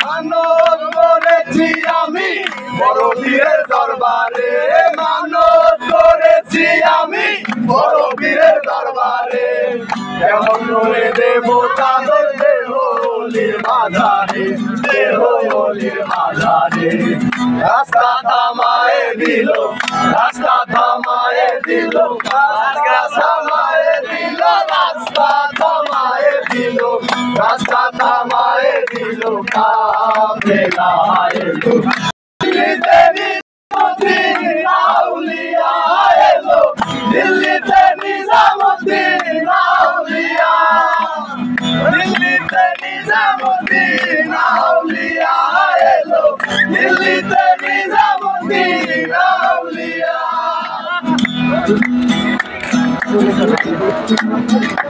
মানত করেছি আমি বড় বীরের দরবারে, মানত করেছি আমি বড় বীরের দরবারে। কেমন করে দেব চাদর দেহ অলির মাঝারে, দেহ অলির মাঝারে। রাস্তা থামায়ে দিল, রাস্তা থামায়ে দিল, রাস্তা থামায়ে দিল, রাস্তা থামায়ে দিল, রাস্তা থামায়ে দিল, কাফেলা এলো। দিল্লিতে নিজামুদ্দিন আউলিয়া এলো, দিল্লিতে নিজামুদ্দিন আউলিয়া, দিল্লিতে নিজামুদ্দিন আউলিয়া এলো, দিল্লিতে নিজামুদ্দিন আউলিয়া।